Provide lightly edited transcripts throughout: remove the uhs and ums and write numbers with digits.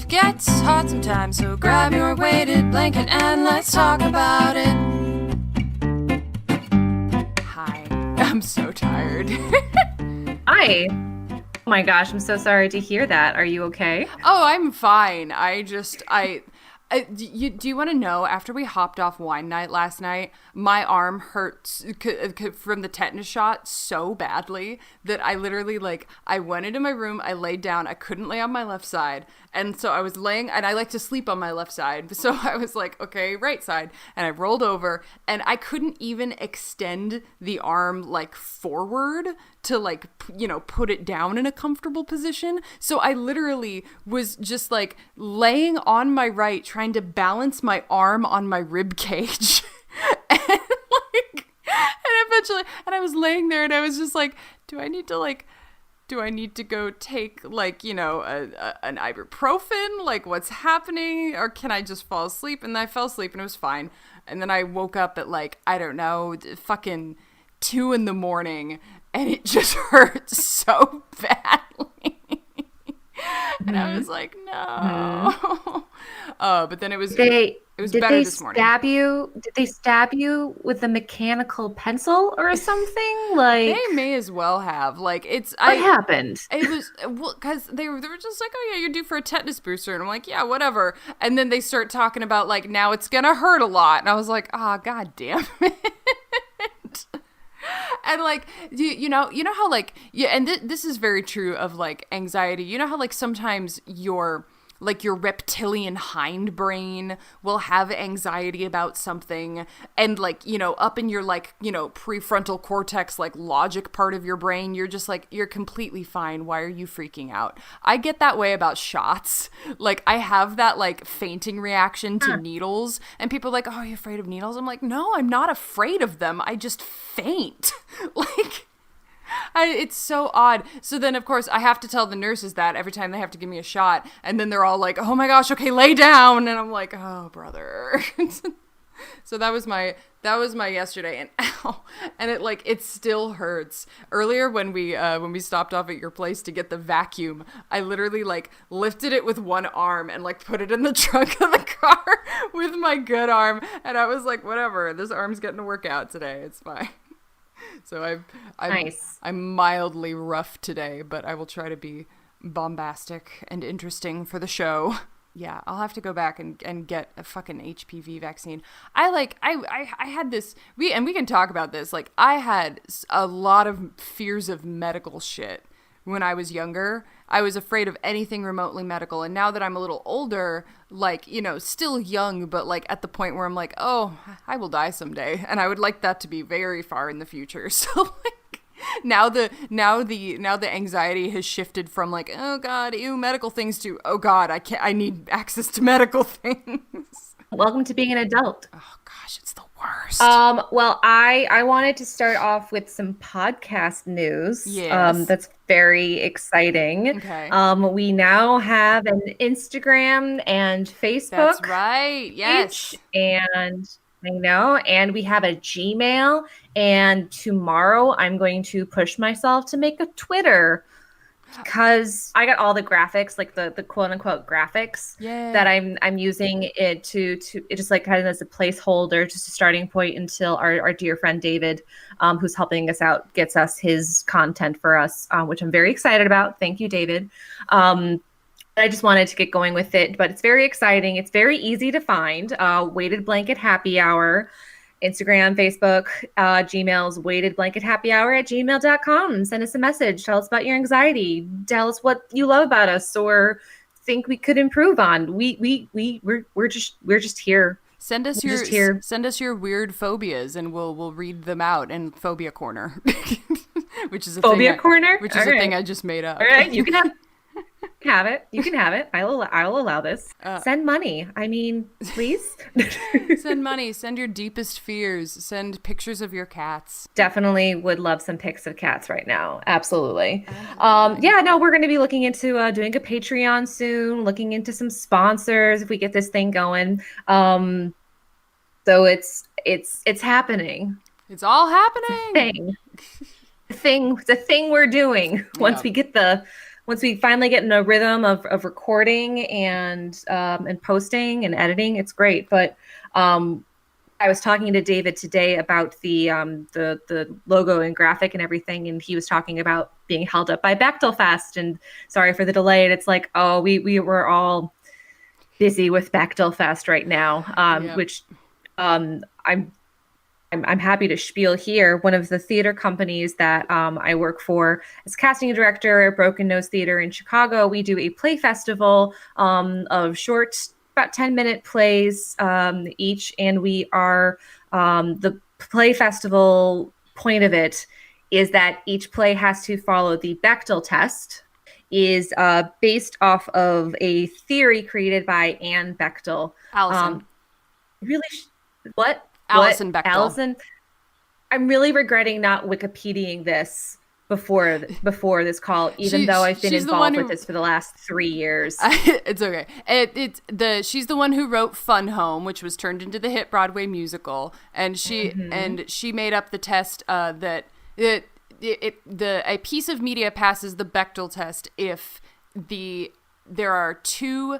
Life gets hard sometimes, so grab your weighted blanket and let's talk about it. Hi, I'm so tired. Hi. Oh my gosh, I'm so sorry to hear that. Are you okay? Oh, I'm fine. Do you want to know, after we hopped off wine night last night, my arm hurts from the tetanus shot so badly that I literally, I went into my room, I laid down, I couldn't lay on my left side. And so I was laying, and I like to sleep on my left side. So I was like, okay, right side. And I rolled over, and I couldn't even extend the arm, forward to, put it down in a comfortable position. So I literally was just, laying on my right, trying to balance my arm on my rib cage. and eventually, and I was laying there, and I was just like, do I need to go take, an ibuprofen? What's happening? Or can I just fall asleep? And I fell asleep and it was fine. And then I woke up at, I don't know, fucking 2 a.m. and it just hurt so badly. And I was like, no. But then it was better this morning. Did they stab you with a mechanical pencil or something? They may as well have. What happened? It was because they were just like, oh yeah, you're due for a tetanus booster, and I'm like, yeah, whatever. And then they start talking about now it's gonna hurt a lot, and I was like, ah, god damn it. And you know how and this is very true of anxiety. You know how sometimes your reptilian hindbrain will have anxiety about something, and up in your prefrontal cortex, logic part of your brain, you're just you're completely fine. Why are you freaking out? I get that way about shots. I have that fainting reaction to needles, and people are like, oh, are you afraid of needles? I'm like, no, I'm not afraid of them. I just faint. It's so odd. So then, of course, I have to tell the nurses that every time they have to give me a shot. And then they're all like, oh my gosh, okay, lay down. And I'm like, oh, brother. So that was my yesterday. And ow, and it still hurts. Earlier when we stopped off at your place to get the vacuum, I literally lifted it with one arm and put it in the trunk of the car with my good arm. And I was like, whatever, this arm's getting a workout today. It's fine. So I'm mildly rough today, but I will try to be bombastic and interesting for the show. Yeah, I'll have to go back and get a fucking HPV vaccine. I had this, we can talk about this. I had a lot of fears of medical shit when I was younger. I was afraid of anything remotely medical. And now that I'm a little older, still young, but at the point where I'm like, oh, I will die someday. And I would like that to be very far in the future. So now the anxiety has shifted from oh God, ew, medical things to, oh God, I need access to medical things. Welcome to being an adult. Oh gosh, it's the worst. Well, I wanted to start off with some podcast news. Yes. That's very exciting. Okay. We now have an Instagram and Facebook. That's right. Yes. And I know, and we have a Gmail, and tomorrow I'm going to push myself to make a Twitter, because I got all the graphics, the quote unquote graphics, that I'm using it to it just kind of as a placeholder, just a starting point until our dear friend David, who's helping us out, gets us his content for us, which I'm very excited about. Thank you, David. I just wanted to get going with it, but it's very exciting. It's very easy to find. Weighted Blanket Happy Hour. Instagram, Facebook, Gmail's WeightedBlanketHappyHour@gmail.com. Send us a message. Tell us about your anxiety. Tell us what you love about us or think we could improve on. We're just here. Send us your weird phobias, and we'll read them out in Phobia Corner, which is a thing I just made up. All right, you can have it. You can have it. I'll allow this. Send money. I mean, please. Send money. Send your deepest fears. Send pictures of your cats. Definitely would love some pics of cats right now. Absolutely. We're going to be looking into doing a Patreon soon, looking into some sponsors if we get this thing going. So it's happening. It's all happening. It's a thing we're doing once we get the once we finally get in a rhythm of recording and posting and editing, it's great. But I was talking to David today about the logo and graphic and everything, and he was talking about being held up by Bechtel Fest. And sorry for the delay. And it's like, oh, we were all busy with Bechtel Fest right now, which I'm happy to spiel here. One of the theater companies that I work for as casting director at Broken Nose Theater in Chicago, we do a play festival of short, about 10-minute plays each. And we are, the play festival point of it is that each play has to follow the Bechdel test, is based off of a theory created by Anne Bechdel. Allison. What? Allison Bechdel. Allison? I'm really regretting not Wikipediaing this before this call, even though I've been involved with this for the last 3 years. It's okay. She's the one who wrote Fun Home, which was turned into the hit Broadway musical, and she made up the test that a piece of media passes the Bechdel test if there are two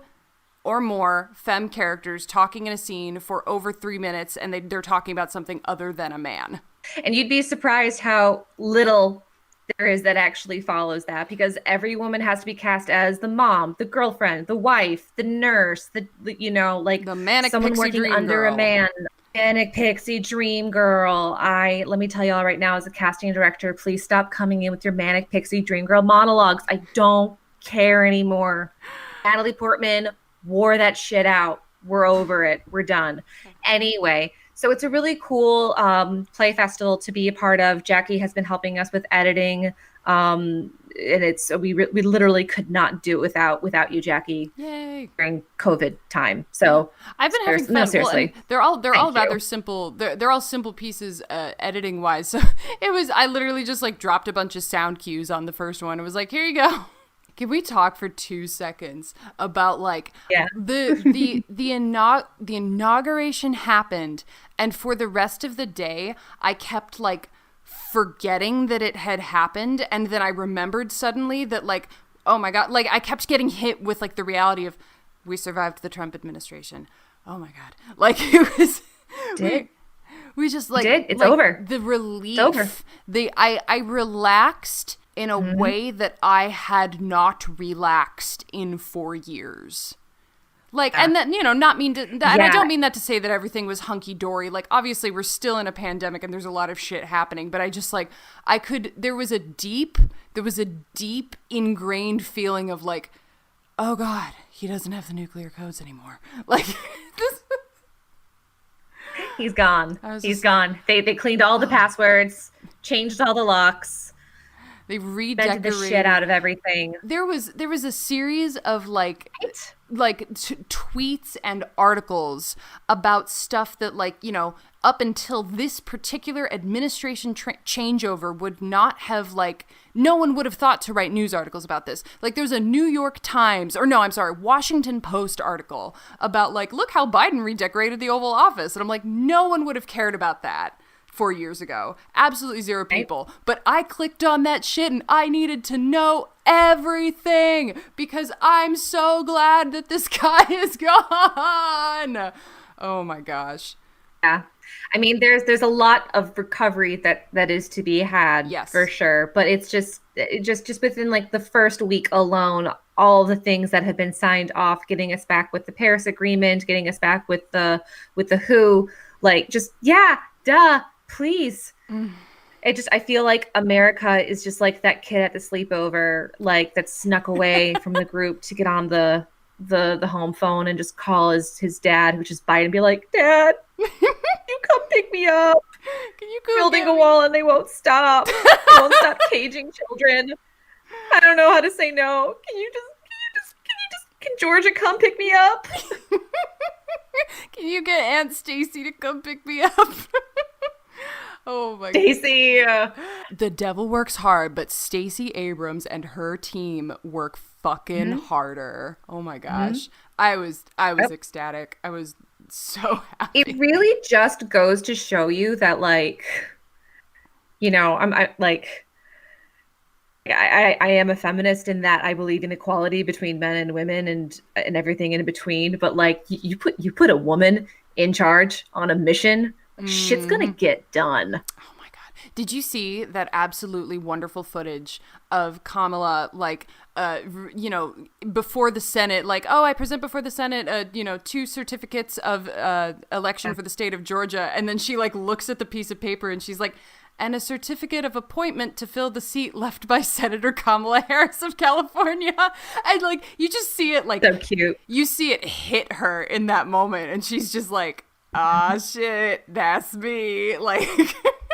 or more femme characters talking in a scene for over 3 minutes, and they're talking about something other than a man. And you'd be surprised how little there is that actually follows that, because every woman has to be cast as the mom, the girlfriend, the wife, the nurse, the manic someone pixie working dream under girl. A man. Manic pixie dream girl. Let me tell y'all right now, as a casting director, please stop coming in with your manic pixie dream girl monologues. I don't care anymore. Natalie Portman wore that shit out. We're over it. We're done. Anyway, so it's a really cool play festival to be a part of. Jackie has been helping us with editing, and we literally could not do it without you, Jackie. Yay! During COVID time. So I've been having fun. No, seriously, they're all rather simple. They're all simple pieces, editing wise. So I literally just dropped a bunch of sound cues on the first one. It was like, here you go. Can we talk for 2 seconds about the inauguration happened, and for the rest of the day I kept forgetting that it had happened, and then I remembered suddenly that oh my god, I kept getting hit with the reality of we survived the Trump administration. Oh my god, it was we just it's over. The relief. It's over. I relaxed in a way that I had not relaxed in 4 years. And that, not mean to, and I don't mean that to say that everything was hunky-dory. Obviously we're still in a pandemic and there's a lot of shit happening, but I just there was a deep ingrained feeling of oh God, he doesn't have the nuclear codes anymore. He's gone. He's gone. They cleaned all the passwords, changed all the locks. They redecorated the shit out of everything. There was a series of tweets and articles about stuff that up until this particular administration changeover would not have no one would have thought to write news articles about this. There's a New York Times Washington Post article about look how Biden redecorated the Oval Office, and I'm no one would have cared about that 4 years ago. Absolutely zero people. But I clicked on that shit and I needed to know everything because I'm so glad that this guy is gone. Oh my gosh. Yeah. I mean, there's a lot of recovery that is to be had, yes, for sure. But it's just within the first week alone, all the things that have been signed off, getting us back with the Paris Agreement, getting us back with the WHO, duh. Please. I feel like America is just that kid at the sleepover, that snuck away from the group to get on the home phone and just call his dad, which is Biden, and be like, Dad, you come pick me up. Can you go building a wall and they won't stop. They won't stop caging children. I don't know how to say no. Can Georgia come pick me up? Can you get Aunt Stacy to come pick me up? Oh my god. Stacey. The devil works hard, but Stacey Abrams and her team work fucking harder. Oh my gosh. I was ecstatic. I was so happy. It really just goes to show you that I am a feminist in that I believe in equality between men and women and everything in between. But like you put a woman in charge on a mission, like, shit's gonna get done. Oh my God. Did you see that absolutely wonderful footage of Kamala, like, before the Senate, like, oh, I present before the Senate, 2 certificates of election for the state of Georgia. And then she, like, looks at the piece of paper and she's like, and a certificate of appointment to fill the seat left by Senator Kamala Harris of California. And, like, you just see it, like, so cute. You see it hit her in that moment. And she's just like, ah, shit, that's me. Like,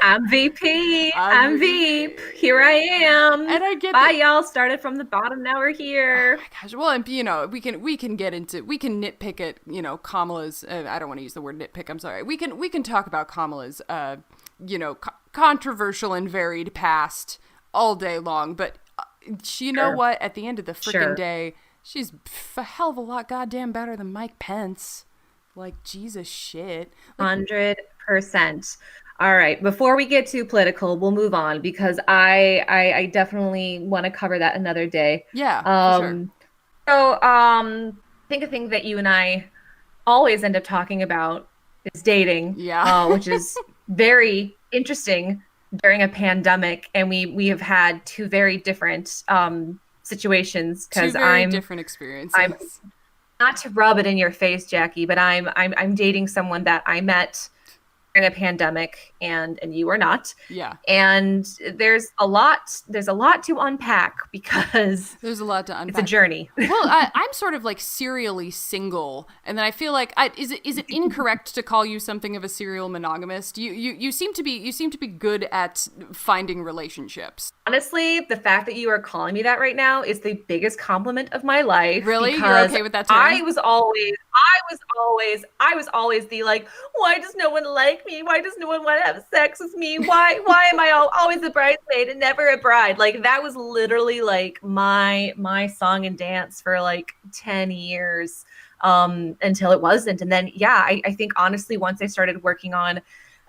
I'm VP. I'm Veep. Here I am. And I get Bye, y'all. Started from the bottom. Now we're here. Oh my gosh. Well, and we can nitpick at Kamala's. I don't want to use the word nitpick. I'm sorry. We can talk about Kamala's controversial and varied past all day long. But you know what? At the end of the freaking day, she's a hell of a lot goddamn better than Mike Pence. Like, Jesus shit. 100%. All right. Before we get too political, we'll move on because I definitely want to cover that another day. Yeah. For sure. So I think a thing that you and I always end up talking about is dating. Yeah. Which is very interesting during a pandemic, and we have had 2 very different situations because I'm different experiences. Not to rub it in your face, Jackie, but I'm dating someone that I met during a pandemic, and you are not. Yeah. And there's a lot to unpack because there's a lot to unpack. It's a journey. Well, I'm sort of like serially single, and then I feel like is it incorrect to call you something of a serial monogamist? You seem to be good at finding relationships. Honestly, the fact that you are calling me that right now is the biggest compliment of my life. Really? You're okay with that term? I was always the like, why does no one like me? Why does no one want to have sex with me? Why am I always a bridesmaid and never a bride? Like, that was literally like my song and dance for like 10 years until it wasn't. And then I think honestly, once I started working on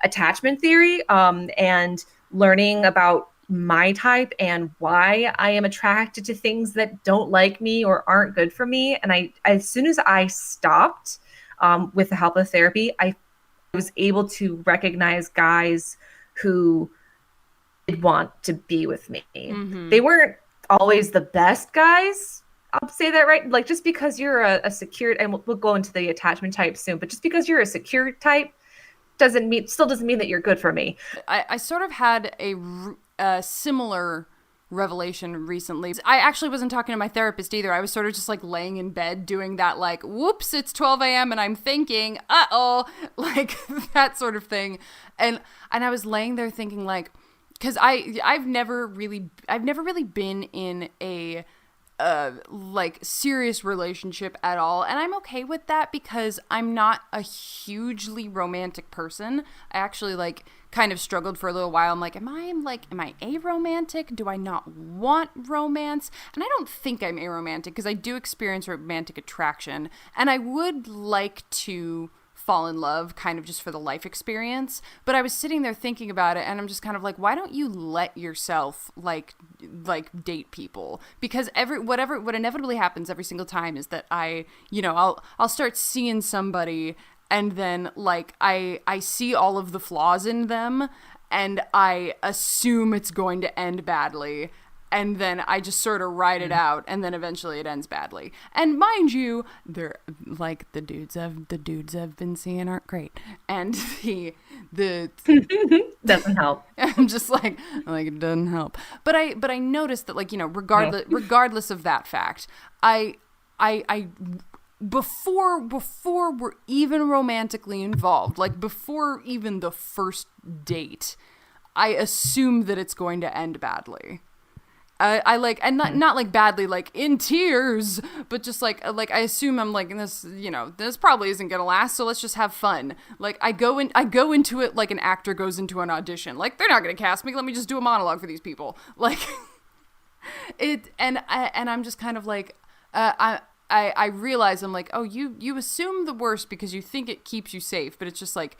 attachment theory and learning about my type and why I am attracted to things that don't like me or aren't good for me, and as soon as I stopped with the help of therapy, I was able to recognize guys who did want to be with me. Mm-hmm. They weren't always the best guys. I'll say that, right? Like, just because you're a secure, and we'll go into the attachment type soon, but just because you're a secure type still doesn't mean that you're good for me. I sort of had a similar revelation recently. I actually wasn't talking to my therapist either. I was sort of just like laying in bed doing that, like, whoops, it's 12 a.m. and I'm thinking, uh-oh, like that sort of thing. And I was laying there thinking, like, because I've never really been in a like serious relationship at all, and I'm okay with that because I'm not a hugely romantic person. I actually like kind of struggled for a little while. I'm like, am I aromantic? Do I not want romance? And I don't think I'm aromantic because I do experience romantic attraction, and I would like to fall in love kind of just for the life experience. But I was sitting there thinking about it, and I'm just kind of like, why don't you let yourself like date people? Because what inevitably happens every single time is that I'll start seeing somebody, and then like I see all of the flaws in them, and I assume it's going to end badly. And then I just sort of ride it out, and then eventually it ends badly. And mind you, they're like the dudes I've been seeing aren't great, and the doesn't help. I'm just like it doesn't help. But I noticed that, like, regardless of that fact, I before we're even romantically involved, like before even the first date, I assume that it's going to end badly. I like, and not like badly, like in tears, but just like I assume I'm like, this probably isn't gonna last, so let's just have fun. Like I go into it like an actor goes into an audition. Like, they're not gonna cast me. Let me just do a monologue for these people. Like and I'm just kind of like, I realize I'm like, oh, you assume the worst because you think it keeps you safe, but it's just like,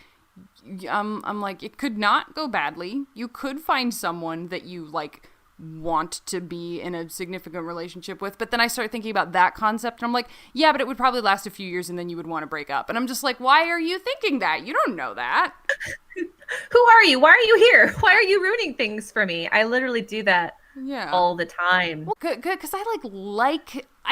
I'm like, it could not go badly. You could find someone that you like want to be in a significant relationship with. But then I start thinking about that concept and I'm like, yeah, but it would probably last a few years and then you would want to break up. And I'm just like, why are you thinking that? You don't know that. Who are you? Why are you here? Why are you ruining things for me? I literally do that all the time. Well, good, because I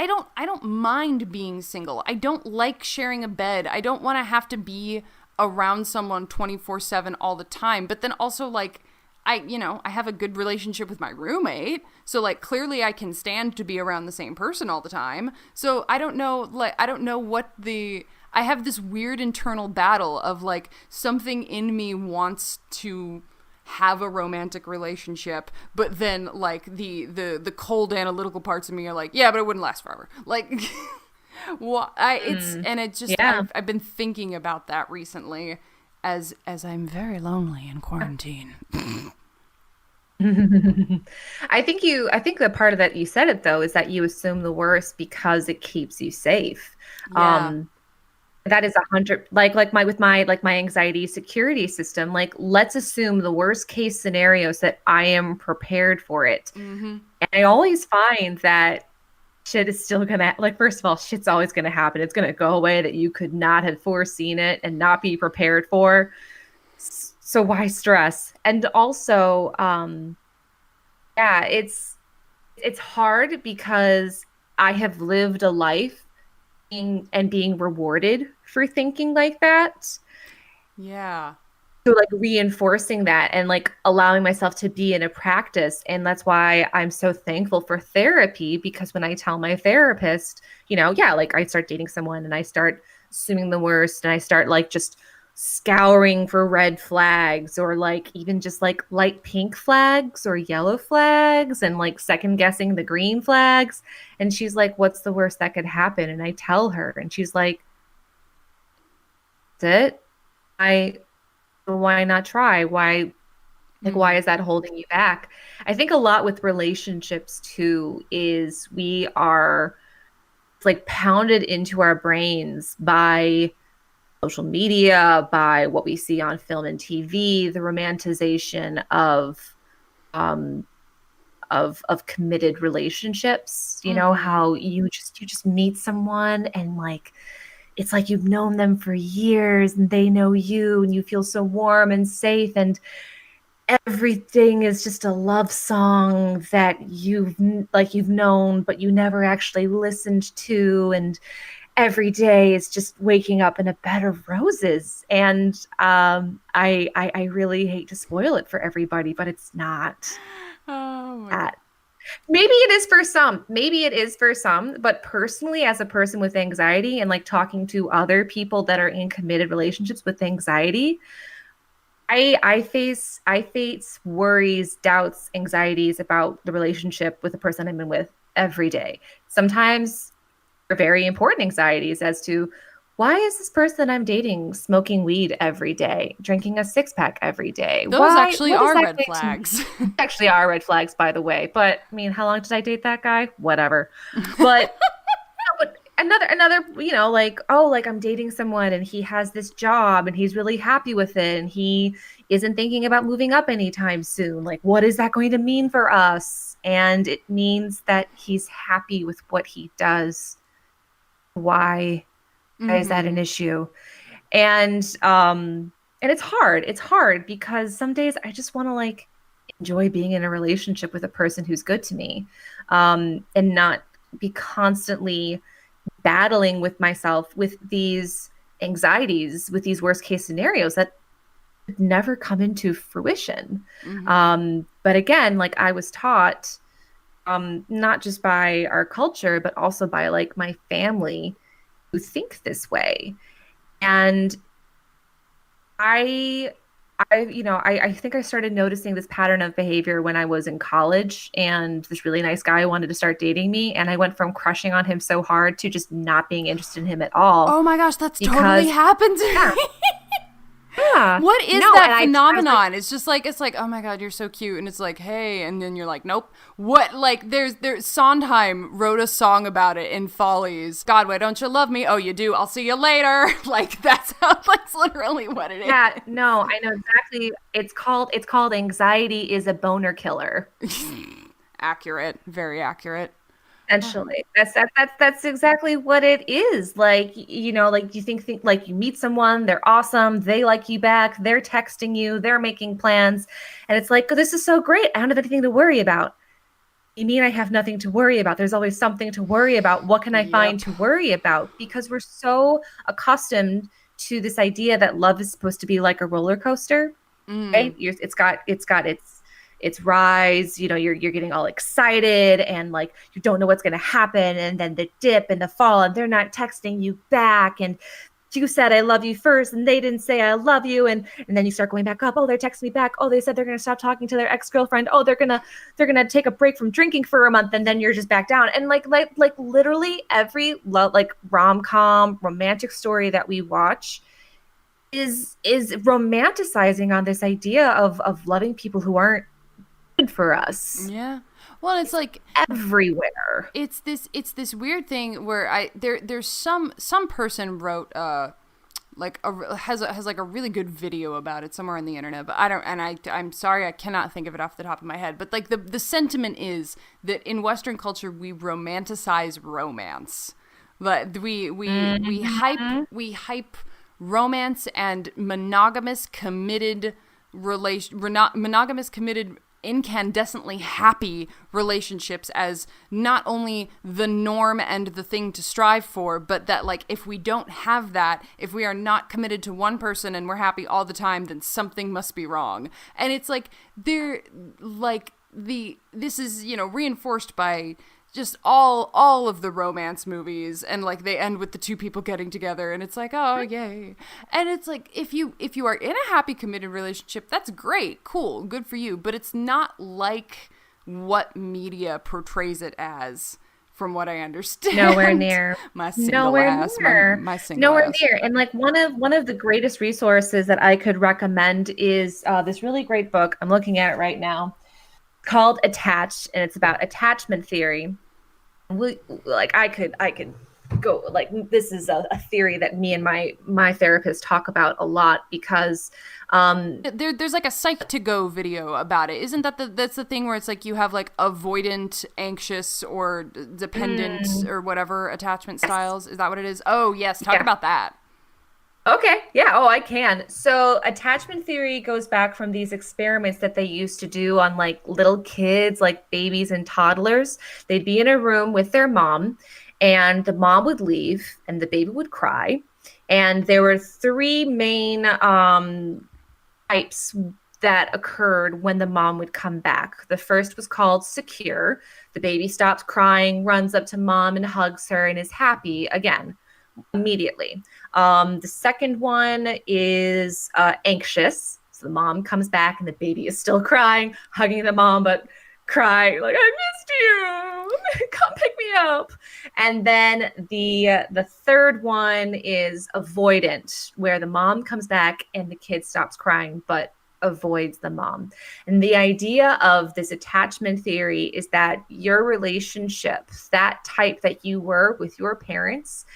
don't mind being single. I don't like sharing a bed. I don't want to have to be around someone 24/7 all the time. But then also, like, I have a good relationship with my roommate. So, like, clearly I can stand to be around the same person all the time. So I don't know I have this weird internal battle of, like, something in me wants to have a romantic relationship, but then, like, the cold analytical parts of me are like, yeah, but it wouldn't last forever. Like, I've been thinking about that recently as I'm very lonely in quarantine. I think the part of that you said it though is that you assume the worst because it keeps you safe. Yeah. That is 100, like my anxiety security system. Like, let's assume the worst case scenario so that I am prepared for it. Mm-hmm. And I always find that shit is still gonna, like, first of all, shit's always gonna happen. It's gonna go away that you could not have foreseen it and not be prepared for. So why stress? And also, it's hard because I have lived a life being rewarded for thinking like that. Yeah. So, like, reinforcing that and, like, allowing myself to be in a practice. And that's why I'm so thankful for therapy, because when I tell my therapist, like, I start dating someone and I start assuming the worst and I start, like, just scouring for red flags, or, like, even just, like, light pink flags or yellow flags, and, like, second guessing the green flags. And she's like, what's the worst that could happen? And I tell her, and she's like, that's it. Why not try? Why is that holding you back? I think a lot with relationships too is we are, like, pounded into our brains by social media, by what we see on film and TV, the romanticization of committed relationships. How you just meet someone and, like, it's like you've known them for years and they know you and you feel so warm and safe, and everything is just a love song that you've known but you never actually listened to, and every day is just waking up in a bed of roses. And I really hate to spoil it for everybody, but it's not. Oh my God. Maybe it is for some, but personally, as a person with anxiety and, like, talking to other people that are in committed relationships with anxiety, I face worries, doubts, anxieties about the relationship with the person I'm in with every day. Sometimes they're very important anxieties as to, why is this person I'm dating smoking weed every day, drinking a 6-pack every day? Those actually are red flags. Actually are red flags, by the way. But I mean, how long did I date that guy? Whatever. But another, like, I'm dating someone and he has this job and he's really happy with it and he isn't thinking about moving up anytime soon. Like, what is that going to mean for us? And it means that he's happy with what he does. Why is that an issue? And it's hard. It's hard because some days I just want to, like, enjoy being in a relationship with a person who's good to me, and not be constantly battling with myself with these anxieties, with these worst case scenarios that never come into fruition. But again, like, I was taught, not just by our culture, but also by, like, my family, who think this way. And I think I started noticing this pattern of behavior when I was in college, and this really nice guy wanted to start dating me, and I went from crushing on him so hard to just not being interested in him at all. Oh my gosh, that's totally happened to me. Yeah. What is that phenomenon? It's just like, it's like, oh my God, you're so cute. And it's like, hey, and then you're like, nope. What? Like, there's Sondheim wrote a song about it in Follies. God, why don't you love me? Oh, you do. I'll see you later. Like, that's literally what it is. Yeah, no, I know exactly. It's called Anxiety is a Boner Killer. Accurate. Very accurate. Essentially, that's exactly what it is. Like, like you think like you meet someone, they're awesome, they like you back, they're texting you, they're making plans, and it's like, this is so great. I don't have anything to worry about. You mean I have nothing to worry about? There's always something to worry about. What can I find Yep. to worry about? Because we're so accustomed to this idea that love is supposed to be like a roller coaster, right? It's got its rise. You're getting all excited and like you don't know what's going to happen, and then the dip and the fall, and they're not texting you back, and you said I love you first and they didn't say I love you, and then you start going back up. Oh, they're texting me back. Oh, they said they're going to stop talking to their ex-girlfriend. Oh, they're going to take a break from drinking for a month, and then you're just back down. And like literally every like rom-com romantic story that we watch is romanticizing on this idea of loving people who aren't good for us Yeah. Well, it's like everywhere. it's this weird thing where there's some person wrote has like a really good video about it somewhere on the internet, but I'm sorry, I cannot think of it off the top of my head, but like the sentiment is that in Western culture we romanticize romance. But we hype romance and monogamous committed incandescently happy relationships as not only the norm and the thing to strive for, but that like if we don't have that, if we are not committed to one person and we're happy all the time, then something must be wrong. And it's like this is reinforced by just all of the romance movies, and like they end with the two people getting together, and it's like, oh yay. And it's like if you are in a happy committed relationship, that's great, cool, good for you, but it's not like what media portrays it as, from what I understand. Nowhere near. My single Nowhere ass. near. My single Nowhere ass. near. And like one of the greatest resources that I could recommend is this really great book. I'm looking at it right now, called Attached, and it's about attachment theory. Like I could go, like, this is a theory that me and my therapist talk about a lot, because there's like a Psych2Go video about it. Isn't that that's the thing where it's like you have like avoidant, anxious, or dependent or whatever attachment styles? Is that what it is? Oh yes, talk about that. Okay. Yeah. Oh, I can. So attachment theory goes back from these experiments that they used to do on like little kids, like babies and toddlers. They'd be in a room with their mom, and the mom would leave and the baby would cry. And there were three main types that occurred when the mom would come back. The first was called secure. The baby stops crying, runs up to mom and hugs her, and is happy again immediately. The second one is anxious. So the mom comes back and the baby is still crying, hugging the mom, but crying like, I missed you, come pick me up. And then the third one is avoidant, where the mom comes back and the kid stops crying but avoids the mom. And the idea of this attachment theory is that your relationship, that type that you were with your parents,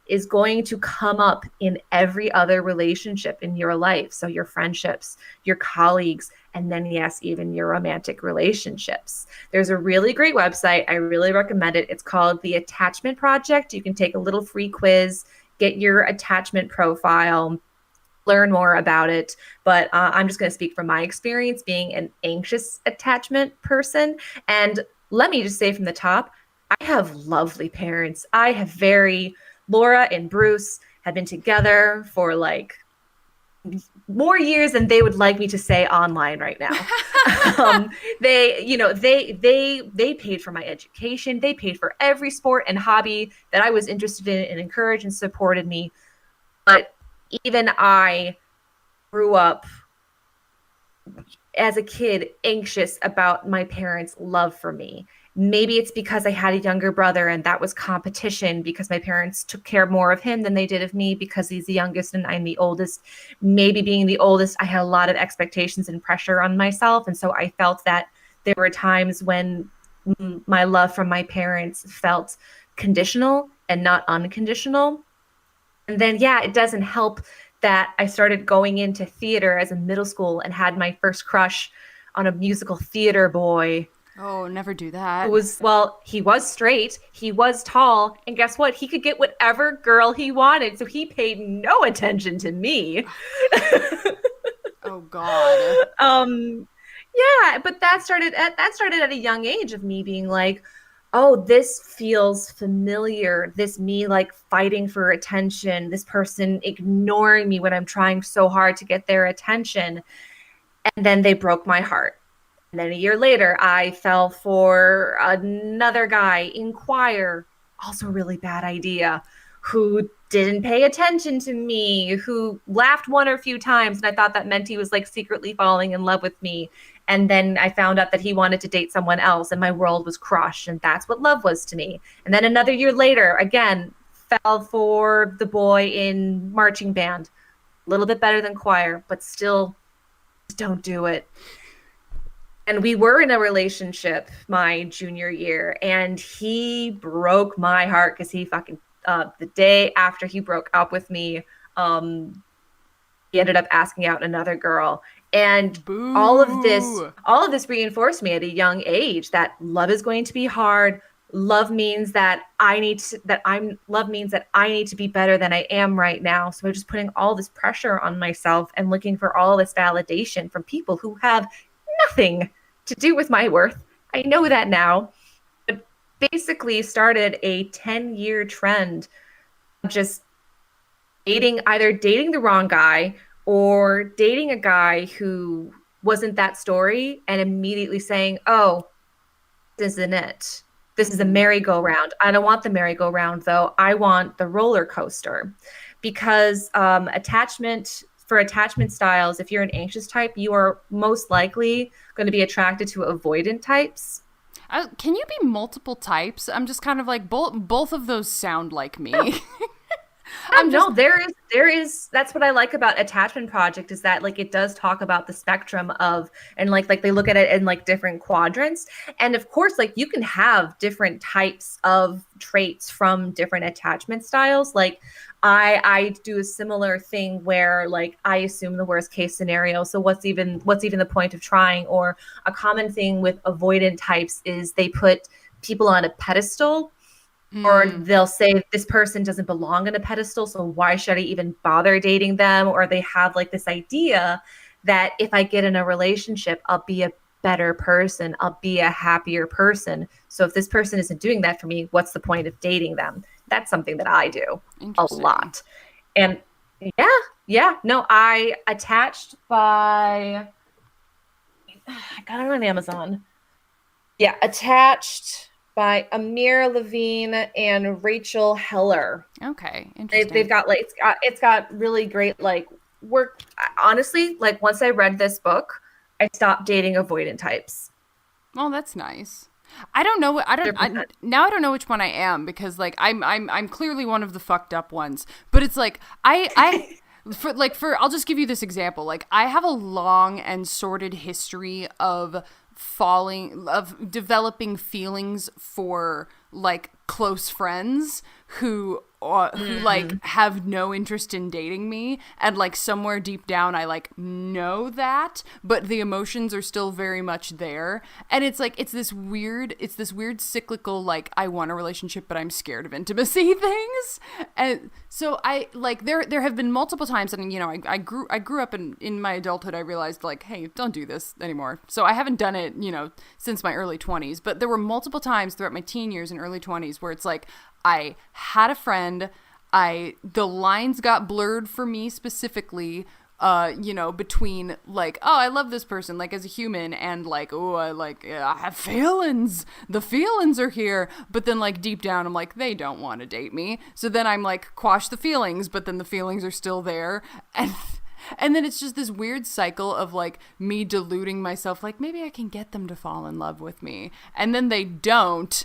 is going to come up in every other relationship in your life. So your friendships, your colleagues, and then yes, even your romantic relationships. There's a really great website. I really recommend it. It's called The Attachment Project. You can take a little free quiz, get your attachment profile, learn more about it. But I'm just going to speak from my experience being an anxious attachment person. And let me just say from the top, I have lovely parents. Laura and Bruce have been together for like more years than they would like me to say online right now. They paid for my education. They paid for every sport and hobby that I was interested in and encouraged and supported me. But even I grew up as a kid anxious about my parents' love for me. Maybe it's because I had a younger brother and that was competition, because my parents took care more of him than they did of me because he's the youngest and I'm the oldest. Maybe being the oldest, I had a lot of expectations and pressure on myself. And so I felt that there were times when my love from my parents felt conditional and not unconditional. And then, yeah, it doesn't help that I started going into theater as a middle school and had my first crush on a musical theater boy Oh, never do that. He was straight, he was tall, and guess what? He could get whatever girl he wanted, so he paid no attention to me. Oh God. Yeah, but that started at a young age of me being like, oh, this feels familiar. This me like fighting for attention, this person ignoring me when I'm trying so hard to get their attention. And then they broke my heart. And then a year later, I fell for another guy in choir, also a really bad idea, who didn't pay attention to me, who laughed one or a few times. And I thought that meant he was like secretly falling in love with me. And then I found out that he wanted to date someone else, and my world was crushed. And that's what love was to me. And then another year later, again, fell for the boy in marching band. A little bit better than choir, but still, don't do it. And we were in a relationship my junior year, and he broke my heart because he fucking the day after he broke up with me, he ended up asking out another girl. And Boo. all of this reinforced me at a young age that love is going to be hard. Love means that I need to be better than I am right now. So I'm just putting all this pressure on myself and looking for all this validation from people who have nothing to do with my worth. I know that now. But basically started a 10-year trend of just either dating the wrong guy or dating a guy who wasn't that story and immediately saying, oh, this isn't it. This is a merry-go-round. I don't want the merry-go-round, though. I want the roller coaster. Because attachment styles, if you're an anxious type, you are most likely going to be attracted to avoidant types. Can you be multiple types? I'm just kind of like, both of those sound like me. No, there is that's what I like about Attachment Project, is that like it does talk about the spectrum of, and like they look at it in like different quadrants. And of course, like you can have different types of traits from different attachment styles. Like I do a similar thing where like I assume the worst case scenario. So what's even the point of trying? Or a common thing with avoidant types is they put people on a pedestal. Or they'll say this person doesn't belong on a pedestal, so why should I even bother dating them? Or they have like this idea that if I get in a relationship, I'll be a better person, I'll be a happier person. So if this person isn't doing that for me, what's the point of dating them? That's something that I do a lot. And no, I attached by, I got it on Amazon. Yeah, attached by Amir Levine and Rachel Heller. Okay, interesting. They've got like it's got really great like work. Honestly, like once I read this book, I stopped dating avoidant types. Oh, that's nice. I don't know. I don't know which one I am, because like I'm clearly one of the fucked up ones. But it's like I'll just give you this example. Like I have a long and sordid history of developing feelings for like close friends who like have no interest in dating me, and like somewhere deep down I like know that, but the emotions are still very much there. And it's like it's this weird cyclical like I want a relationship but I'm scared of intimacy things. And so I like there have been multiple times, and you know I grew up in my adulthood I realized like, hey, don't do this anymore. So I haven't done it, you know, since my early 20s, but there were multiple times throughout my teen years and early 20s where it's like I had a friend, the lines got blurred for me specifically, you know, between like, oh, I love this person like as a human, and like, oh, I have feelings. The feelings are here, but then like deep down I'm like, they don't want to date me. So then I'm like, quash the feelings, but then the feelings are still there, and then it's just this weird cycle of like me deluding myself, like maybe I can get them to fall in love with me, and then they don't,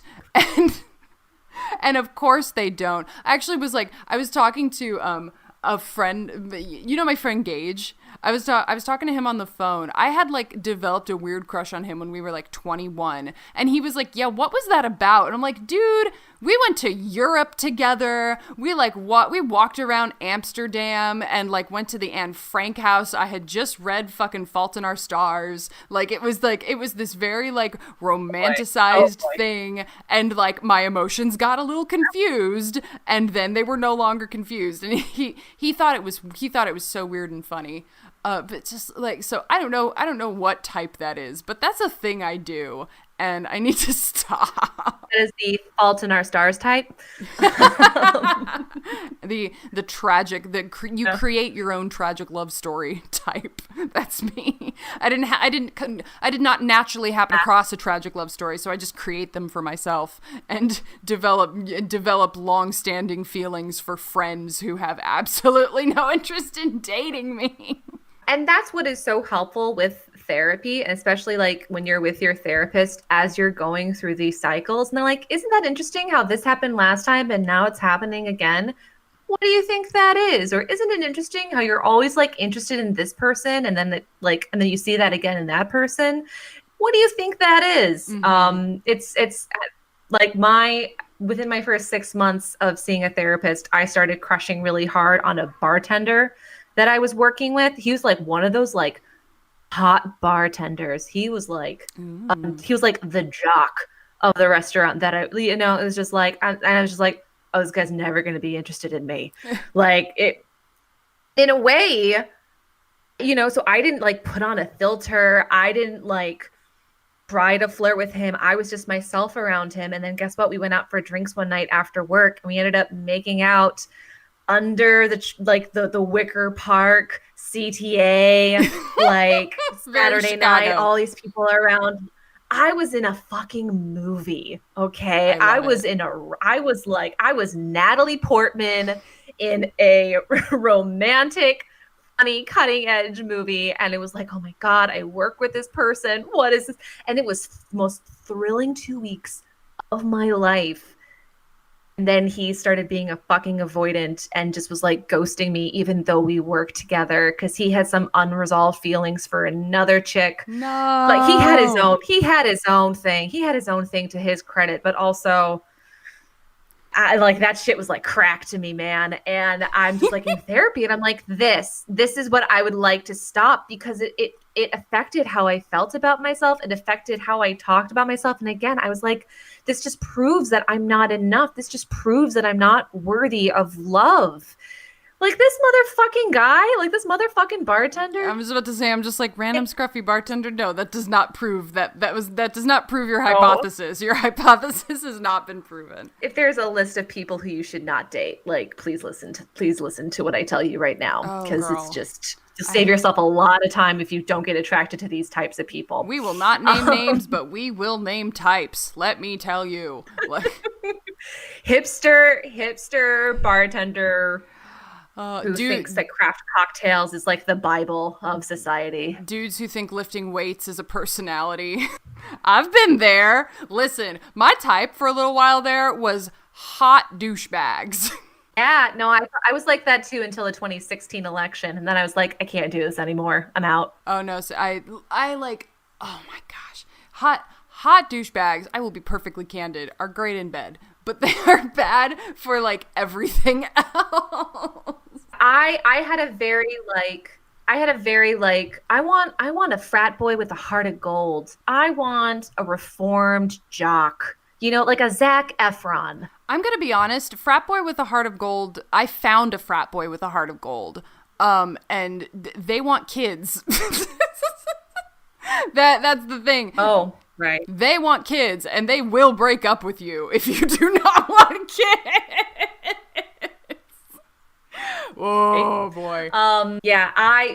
and of course they don't. I actually was like, I was talking to a friend, you know, my friend Gage. I was talking to him on the phone. I had like developed a weird crush on him when we were like 21, and he was like, "Yeah, what was that about?" And I'm like, "Dude, we went to Europe together. We walked around Amsterdam and like went to the Anne Frank house. I had just read fucking Fault in Our Stars. Like it was this very like romanticized thing, and like my emotions got a little confused, and then they were no longer confused, and he thought it was so weird and funny. But just like, so I don't know what type that is, but that's a thing I do, and I need to stop. That is the Fault in Our Stars type. The tragic, you create your own tragic love story type. That's me. I did not naturally happen across a tragic love story, so I just create them for myself and develop long-standing feelings for friends who have absolutely no interest in dating me. And that's what is so helpful with therapy, and especially like when you're with your therapist as you're going through these cycles. And they're like, isn't that interesting how this happened last time and now it's happening again? What do you think that is? Or isn't it interesting how you're always like interested in this person and then and then you see that again in that person? What do you think that is? Mm-hmm. It's like within my first 6 months of seeing a therapist, I started crushing really hard on a bartender that I was working with. He was like one of those like hot bartenders. He was like the jock of the restaurant that it was just like, I was just like, oh, this guy's never going to be interested in me. Like it, in a way, so I didn't like put on a filter. I didn't like try to flirt with him. I was just myself around him. And then guess what? We went out for drinks one night after work and we ended up making out under the Wicker Park CTA, like Saturday night, all these people around. I was in a fucking movie. Okay. I was Natalie Portman in a romantic, funny, cutting edge movie. And it was like, oh my God, I work with this person. What is this? And it was the most thrilling 2 weeks of my life. And then he started being a fucking avoidant and just was like ghosting me, even though we worked together, because he had some unresolved feelings for another chick. No, like he had his own thing. He had his own thing, to his credit, but also, that shit was like crack to me, man. And I'm just like in therapy, and I'm like, this is what I would like to stop, because it affected how I felt about myself. It affected how I talked about myself. And again, I was like, this just proves that I'm not enough. This just proves that I'm not worthy of love. Like this motherfucking guy, like this motherfucking bartender. I was about to say, I'm just like random scruffy bartender. No, that does not prove that does not prove your hypothesis. Your hypothesis has not been proven. If there's a list of people who you should not date, like please listen to what I tell you right now, because it's just save yourself a lot of time if you don't get attracted to these types of people. We will not name names, but we will name types. Let me tell you, hipster bartender. Who thinks that craft cocktails is like the Bible of society. Dudes who think lifting weights is a personality. I've been there. Listen, my type for a little while there was hot douchebags. Yeah, no, I was like that too until the 2016 election. And then I was like, I can't do this anymore. I'm out. Oh no, so I like, oh my gosh. Hot douchebags, I will be perfectly candid, are great in bed, but they are bad for like everything else. I had a very I want a frat boy with a heart of gold. I want a reformed jock, like a Zac Efron. I'm going to be honest, frat boy with a heart of gold. I found a frat boy with a heart of gold. And they want kids. That's the thing. Oh, right. They want kids, and they will break up with you if you do not want kids. Oh boy. Yeah,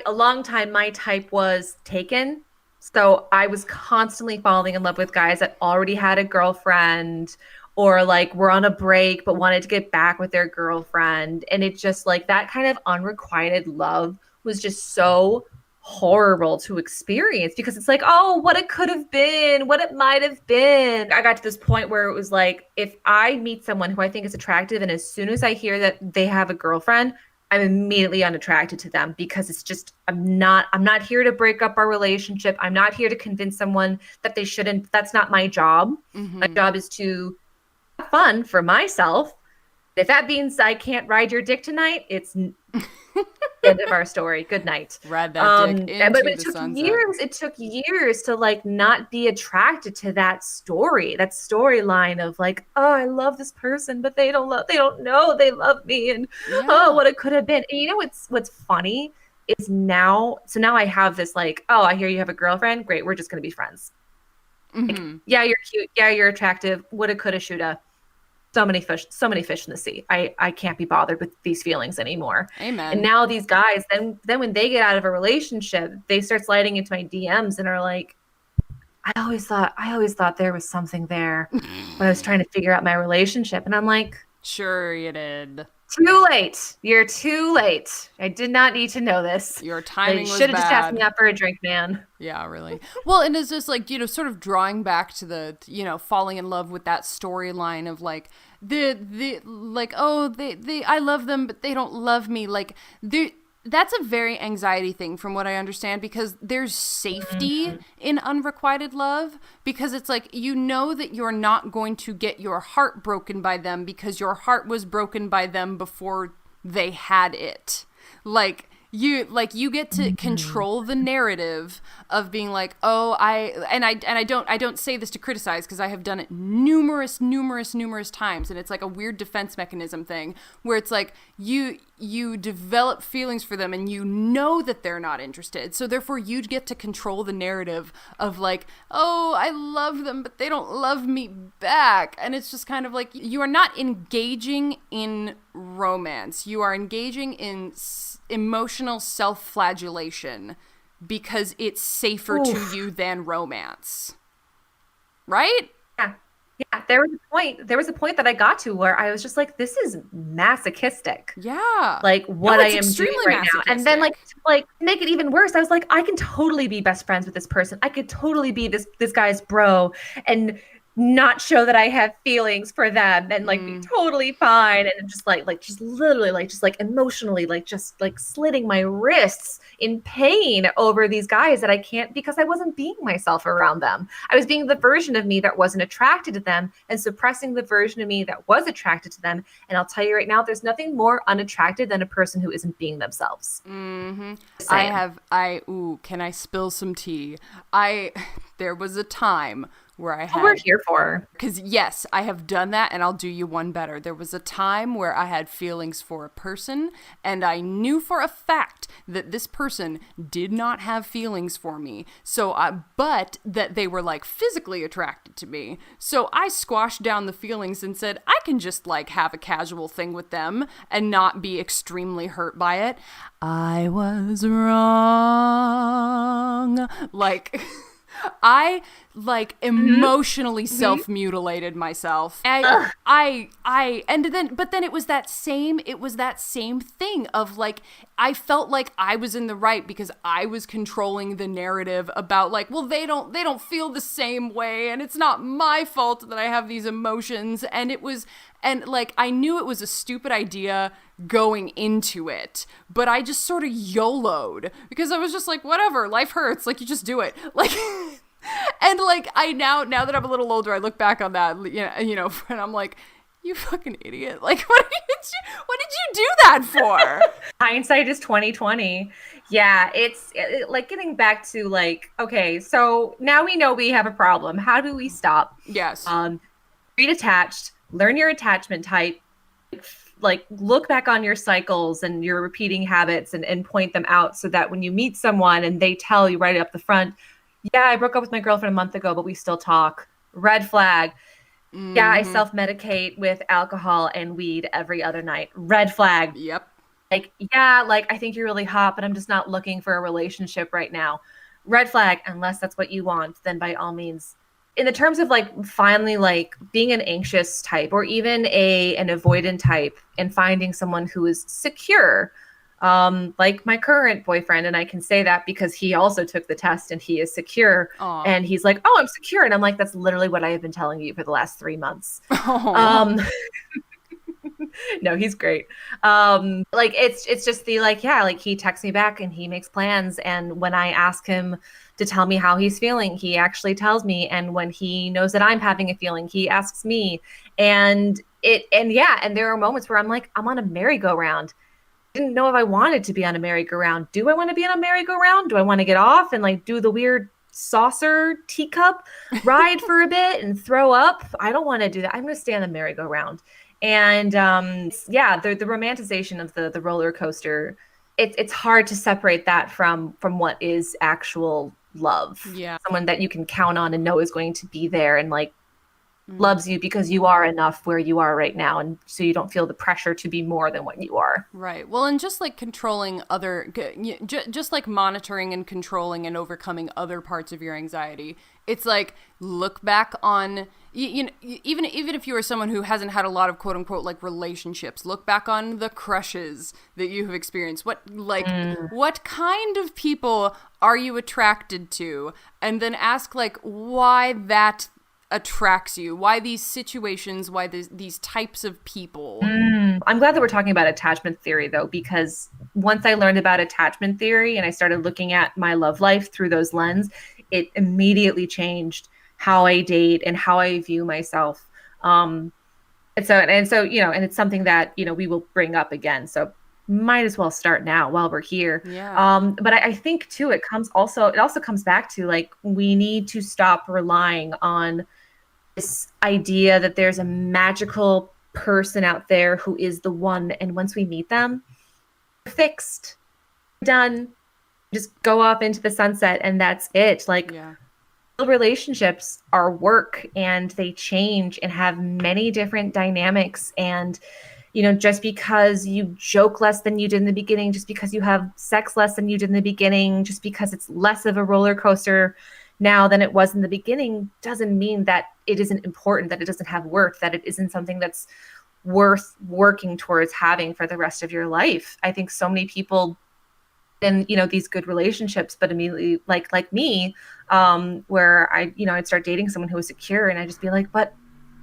a long time my type was Taken. So I was constantly falling in love with guys that already had a girlfriend, or like were on a break but wanted to get back with their girlfriend. And it just like that kind of unrequited love was just so horrible to experience, because it's like, oh, what it could have been, what it might have been. I got to this point where it was like, if I meet someone who I think is attractive, and as soon as I hear that they have a girlfriend, I'm immediately unattracted to them because it's just, I'm not here to break up our relationship. I'm not here to convince someone that they shouldn't. That's not my job. My job is to have fun for myself. If that means I can't ride your dick tonight, it's the end of our story. Good night. Ride that dick into but the it took sunset. years. It took years to like not be attracted to that storyline of like, oh, I love this person, but they don't know they love me, and oh, what it could have been. And you know what's funny is now I have this like, oh, I hear you have a girlfriend. Great, we're just gonna be friends. Like, yeah, you're cute. Yeah, you're attractive. Woulda, coulda, shoulda. So many fish in the sea. I can't be bothered with these feelings anymore. Amen. And now these guys, then when they get out of a relationship, they start sliding into my DMs and are like, I always thought there was something there when I was trying to figure out my relationship. And I'm like, sure you did. Too late. You're too late. I did not need to know this. Your timing was bad. Should have just asked me out for a drink, man. Yeah, really. Well, and it's just like, sort of drawing back to the, falling in love with that storyline of like I love them, but they don't love me. Like that's a very anxiety thing from what I understand, because there's safety in unrequited love, because it's like, that you're not going to get your heart broken by them because your heart was broken by them before they had it. You get to control the narrative of being like, oh, I don't say this to criticize, because I have done it numerous times, and it's like a weird defense mechanism thing where it's like you develop feelings for them and that they're not interested, so therefore you get to control the narrative of like, oh, I love them but they don't love me back. And it's just kind of like, you are not engaging in romance, you are engaging in emotional self-flagellation because it's safer to you than romance, right? Yeah, there was a point that I got to where I was just like, this is masochistic. Yeah. Like what I am doing right now. And then like make it even worse, I was like, I can totally be best friends with this person. I could totally be this guy's bro and not show that I have feelings for them, and like be totally fine, and just just literally just emotionally just slitting my wrists in pain over these guys that I can't, because I wasn't being myself around them. I was being the version of me that wasn't attracted to them and suppressing the version of me that was attracted to them. And I'll tell you right now, there's nothing more unattractive than a person who isn't being themselves. Can I spill some tea? There was a time where I had... We're here for. Because yes, I have done that, and I'll do you one better. There was a time where I had feelings for a person, and I knew for a fact that this person did not have feelings for me. But that they were like physically attracted to me. So I squashed down the feelings and said, I can just like have a casual thing with them and not be extremely hurt by it. I was wrong. I emotionally self-mutilated myself. But then it was that same thing of like, I felt like I was in the right because I was controlling the narrative about like, well, they don't feel the same way, and it's not my fault that I have these emotions. And I knew it was a stupid idea going into it, but I just sort of YOLO'd because I was just like, whatever, life hurts, like you just do it. Like, and like I now that I'm a little older, I look back on that, and I'm like, you fucking idiot. Like, what did you do that for? Hindsight is 2020. Yeah, it's like getting back to like, okay, so now we know we have a problem. How do we stop? Yes. Read attached, learn your attachment type, like look back on your cycles and your repeating habits and point them out, so that when you meet someone and they tell you right up the front, yeah, I broke up with my girlfriend a month ago, but we still talk. Red flag. Yeah, I self-medicate with alcohol and weed every other night. Red flag. Yep. Like, yeah, like I think you're really hot, but I'm just not looking for a relationship right now. Red flag. Unless that's what you want, then by all means. In the terms of like finally like being an anxious type or even an avoidant type and finding someone who is secure, like my current boyfriend, and I can say that because he also took the test and he is secure. Aww. And he's like, oh, I'm secure. And I'm like, that's literally what I have been telling you for the last 3 months. No, he's great. Like it's just the like, yeah, like he texts me back and he makes plans. And when I ask him to tell me how he's feeling, he actually tells me. And when he knows that I'm having a feeling, he asks me. And there are moments where I'm like, I'm on a merry-go-round. Didn't know if I wanted to be on a merry-go-round. Do I want to be on a merry-go-round? Do I want to get off and like do the weird saucer teacup ride for a bit and throw up? I don't want to do that. I'm going to stay on the merry-go-round. And the romanticization of the roller coaster, it's hard to separate that from what is actual love. Yeah. Someone that you can count on and know is going to be there and like loves you because you are enough where you are right now, and so you don't feel the pressure to be more than what you are. Right. Well, and just like controlling just like monitoring and controlling and overcoming other parts of your anxiety. It's like, look back on, even if you are someone who hasn't had a lot of quote unquote like relationships, look back on the crushes that you have experienced. What kind of people are you attracted to? And then ask like why that attracts you, why these situations, why these types of people. I'm glad that we're talking about attachment theory though, because once I learned about attachment theory and I started looking at my love life through those lens, it immediately changed how I date and how I view myself. And so it's something that, we will bring up again. So might as well start now while we're here. Yeah. But I think too, it also comes back to like, we need to stop relying on this idea that there's a magical person out there who is the one. And once we meet them, we're fixed, done, just go off into the sunset. And that's it. Like relationships are work and they change and have many different dynamics. And, just because you joke less than you did in the beginning, just because you have sex less than you did in the beginning, just because it's less of a roller coaster now than it was in the beginning, doesn't mean that it isn't important, that it doesn't have worth, that it isn't something that's worth working towards having for the rest of your life. I think so many people in, these good relationships, but immediately like me, where I'd start dating someone who was secure and I'd just be like, but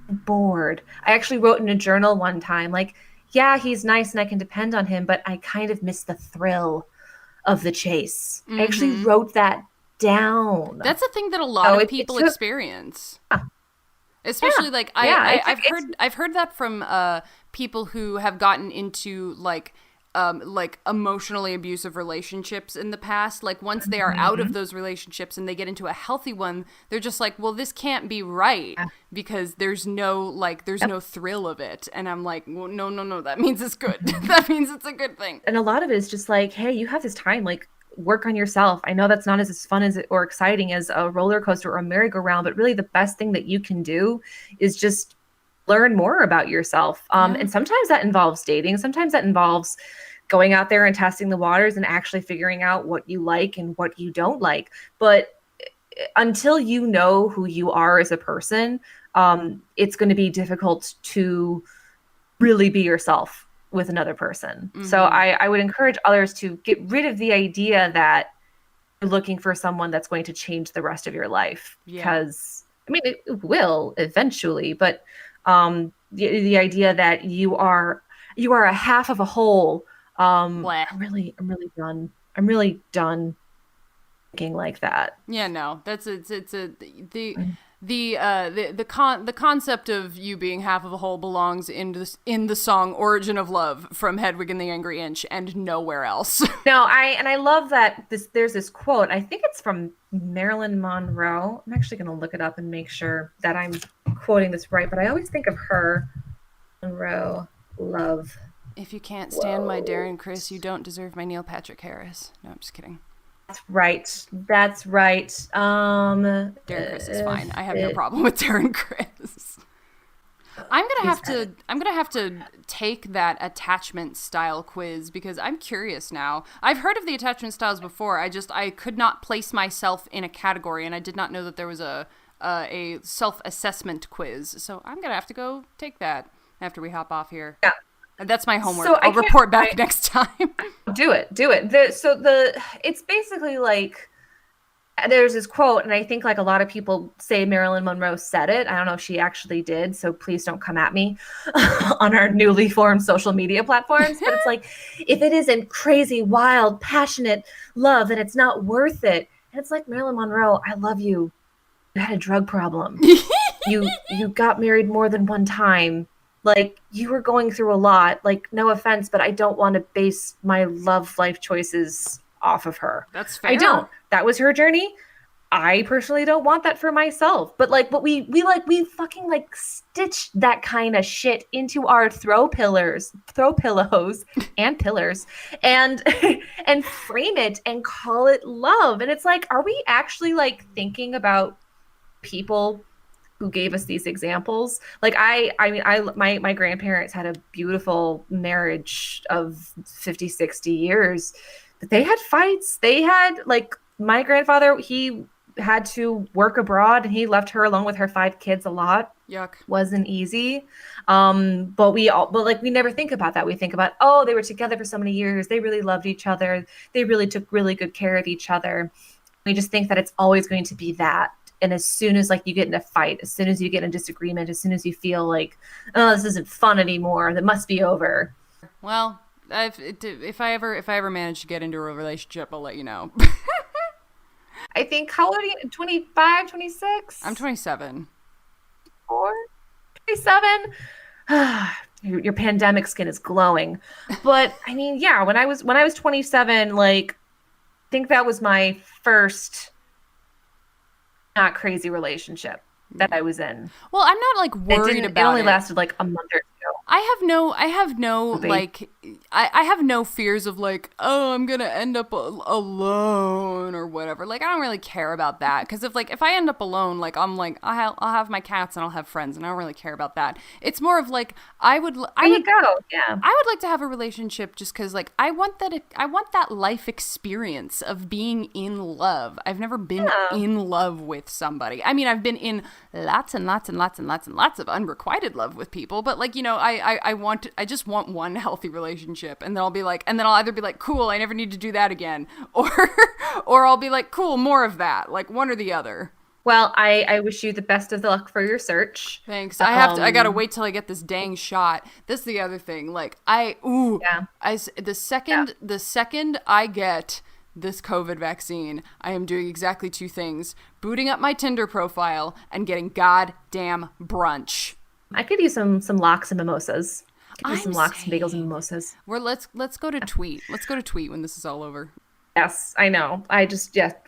I'm bored. I actually wrote in a journal one time, like, yeah, he's nice and I can depend on him, but I kind of miss the thrill of the chase. I actually wrote that down. That's a thing that a lot of people experience. Especially I've heard that from people who have gotten into like emotionally abusive relationships in the past. Like once they are out of those relationships and they get into a healthy one, they're just like, well, this can't be right because there's no thrill of it. And I'm like, well, no, that means it's good. That means it's a good thing. And a lot of it is just like, hey, you have this time, like work on yourself. I know that's not as fun as or exciting as a roller coaster or a merry-go-round, but really the best thing that you can do is just learn more about yourself. And sometimes that involves dating. Sometimes that involves going out there and testing the waters and actually figuring out what you like and what you don't like. But until you know who you are as a person, it's going to be difficult to really be yourself with another person. So I would encourage others to get rid of the idea that you're looking for someone that's going to change the rest of your life. Because, it will eventually, but the idea that you are a half of a whole. I'm really done thinking like that. Yeah, no, the concept of you being half of a whole belongs in the song "Origin of Love" from Hedwig and the Angry Inch and nowhere else. No, I love that there's this quote. I think it's from Marilyn Monroe. I'm actually going to look it up and make sure that I'm quoting this right, but I always think of her. Monroe, love. If you can't stand my Darren Criss, you don't deserve my Neil Patrick Harris. No, I'm just kidding. That's right. Darren Criss is fine. I have no problem with Darren Criss. I'm gonna have to take that attachment style quiz because I'm curious now. I've heard of the attachment styles before. I could not place myself in a category, and I did not know that there was a self-assessment quiz. So I'm gonna have to go take that after we hop off here. Yeah. That's my homework. So I'll report back next time. Do it. It's basically like there's this quote, and I think like a lot of people say Marilyn Monroe said it. I don't know if she actually did, so please don't come at me on our newly formed social media platforms. But it's like, if it isn't crazy, wild, passionate love, then it's not worth it. And it's like, Marilyn Monroe, I love you. You had a drug problem. You got married more than one time. Like, you were going through a lot. Like, no offense, but I don't want to base my love life choices off of her. That's fair. I don't. That was her journey. I personally don't want that for myself. But like, but we fucking like stitch that kind of shit into our throw pillows and pillars and and frame it and call it love. And it's like, are we actually like thinking about people who gave us these examples? Like my grandparents had a beautiful marriage of 50, 60 years. But they had fights. They had like, my grandfather, he had to work abroad and he left her alone with her 5 kids a lot. Yuck. Wasn't easy. But we never think about that. We think about, oh, they were together for so many years. They really loved each other. They really took really good care of each other. We just think that it's always going to be that. And as soon as like you get in a fight, as soon as you get in a disagreement, as soon as you feel like, oh, this isn't fun anymore, that must be over. Well, if I ever manage to get into a relationship, I'll let you know. I think, how old are you? 25, 26? I'm 27. 27? Your pandemic skin is glowing. But I mean, yeah, when I was 27, like, I think that was my first not crazy relationship that I was in. Well, I'm not like worried about it. It only lasted like a month or two. I have no like, I have no fears of like, oh, I'm gonna end up alone or whatever. Like, I don't really care about that, because if I end up alone, like, I'm like, I'll have my cats and I'll have friends, and I don't really care about that. It's more of like, I would like to have a relationship just because like I want that life experience of being in love. I've never been in love with somebody. I mean, I've been in lots and lots and lots and lots and lots of unrequited love with people, but like, you know, I just want one healthy relationship, and then I'll either be like, cool, I never need to do that again, or I'll be like, cool, more of that, like one or the other. Well, I wish you the best of the luck for your search. Thanks. I gotta wait till I get this dang shot. This is the other thing. Like, the second I get this COVID vaccine, I am doing exactly 2 things: booting up my Tinder profile and getting goddamn brunch. I could use some lox and mimosas. I could use some lox and bagels and mimosas. Let's go to Tweet. Let's go to Tweet when this is all over. Yes, I know.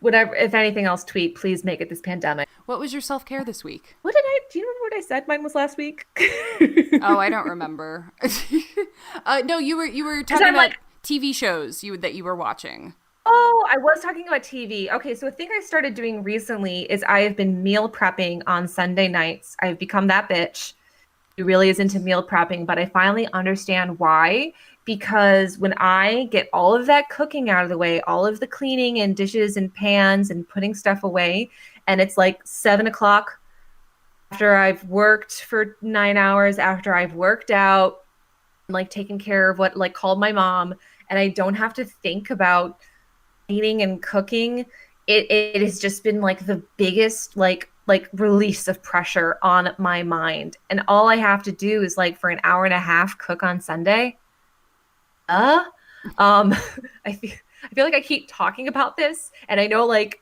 Whatever. If anything else, Tweet. Please make it this pandemic. What was your self-care this week? Do you remember what I said? Mine was last week. Oh, I don't remember. No, you were talking about TV shows that you were watching. Oh, I was talking about TV. Okay, so a thing I started doing recently is I have been meal prepping on Sunday nights. I've become that bitch who really is into meal prepping, but I finally understand why. Because when I get all of that cooking out of the way, all of the cleaning and dishes and pans and putting stuff away, and it's like 7 o'clock after I've worked for 9 hours, after I've worked out, like taken care of what, like called my mom, and I don't have to think about cleaning and cooking, it has just been like the biggest like release of pressure on my mind. And all I have to do is like for an hour and a half cook on Sunday. I feel like I keep talking about this, and I know like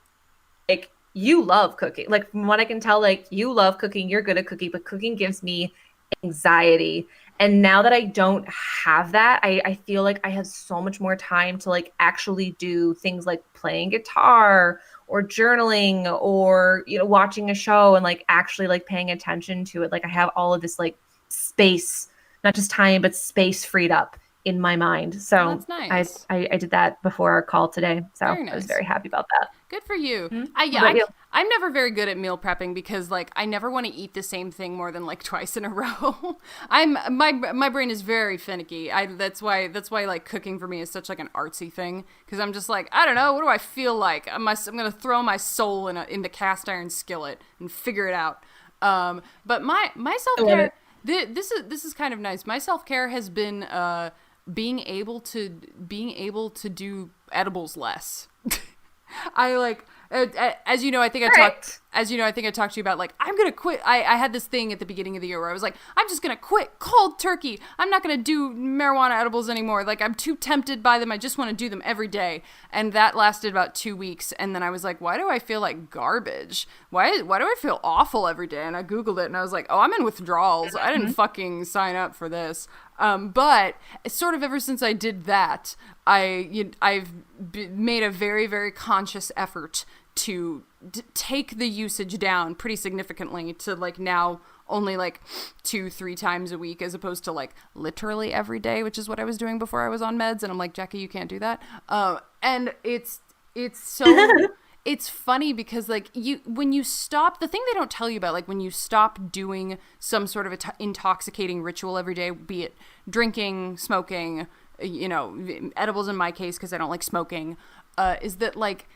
you love cooking. Like, from what I can tell, like, you love cooking, you're good at cooking, but cooking gives me anxiety. And now that I don't have that, I feel like I have so much more time to like actually do things like playing guitar or journaling or, you know, watching a show and like actually like paying attention to it. Like, I have all of this like space, not just time, but space freed up in my mind. So that's nice. I did that before our call today. So nice. I was very happy about that. Good for you. Mm-hmm. I'm never very good at meal prepping because like I never want to eat the same thing more than like twice in a row. My brain is very finicky. That's why like cooking for me is such like an artsy thing, because I'm just like, I don't know, what do I feel like? I'm gonna throw my soul in the cast iron skillet and figure it out. But my self-care, this is kind of nice. My self-care has been being able to do edibles less. I As you know, I think I talked. As you know, I think I talked to you about, like, I'm gonna quit. I had this thing at the beginning of the year where I was like, I'm just gonna quit cold turkey. I'm not gonna do marijuana edibles anymore. Like, I'm too tempted by them. I just want to do them every day. And that lasted about 2 weeks. And then I was like, why do I feel like garbage? Why do I feel awful every day? And I Googled it and I was like, oh, I'm in withdrawals. I didn't fucking sign up for this. But sort of ever since I did that, I've made a very, very conscious effort to take the usage down pretty significantly to, like, now only like 2-3 times a week, as opposed to like literally every day, which is what I was doing before I was on meds. And I'm like, Jackie, you can't do that. And it's so it's funny because, like, when you stop, the thing they don't tell you about, like, when you stop doing some sort of intoxicating ritual every day, be it drinking, smoking, edibles in my case, because I don't like smoking, is that, like,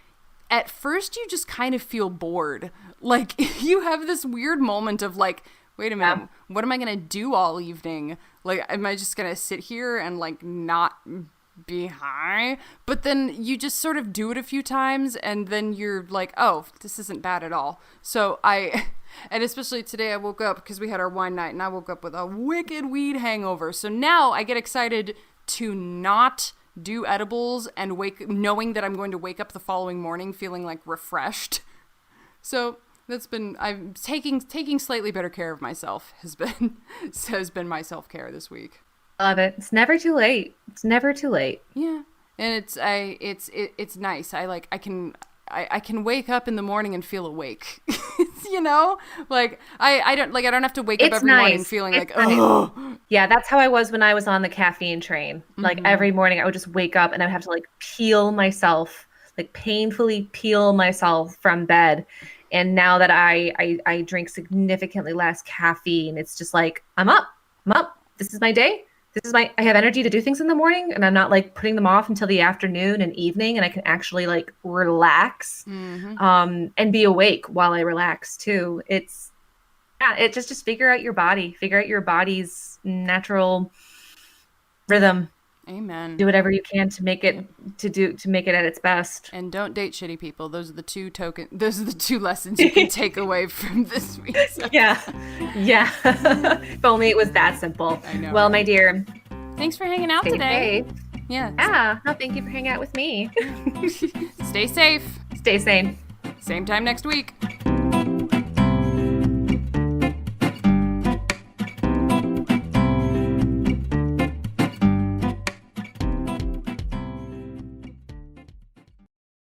at first you just kind of feel bored. Like, you have this weird moment of, like, wait a minute, what am I going to do all evening? Like, am I just going to sit here and, like, not be high? But then you just sort of do it a few times and then you're like, oh, this isn't bad at all. So and especially today I woke up because we had our wine night and I woke up with a wicked weed hangover. So now I get excited to not do edibles and knowing that I'm going to wake up the following morning feeling like refreshed. So I'm taking slightly better care of myself has been my self-care this week. Love it. It's never too late. It's never too late. Yeah. And it's nice. I can wake up in the morning and feel awake. Like I don't have to wake up every morning feeling like, oh. Yeah, that's how I was when I was on the caffeine train. Like every morning I would just wake up and I would have to like peel myself, like painfully peel myself from bed. And now that I drink significantly less caffeine, it's just like, I'm up. This is my day. I have energy to do things in the morning and I'm not like putting them off until the afternoon and evening, and I can actually like relax and be awake while I relax too. It's just figure out your body's natural rhythm. Amen. Do whatever you can to make it at its best. And don't date shitty people. Those are the two lessons you can take away from this week. Yeah. If only it was that simple. I know. Well, my dear, thanks for hanging out today. Safe. Yeah. No, thank you for hanging out with me. Stay safe. Stay sane. Same time next week.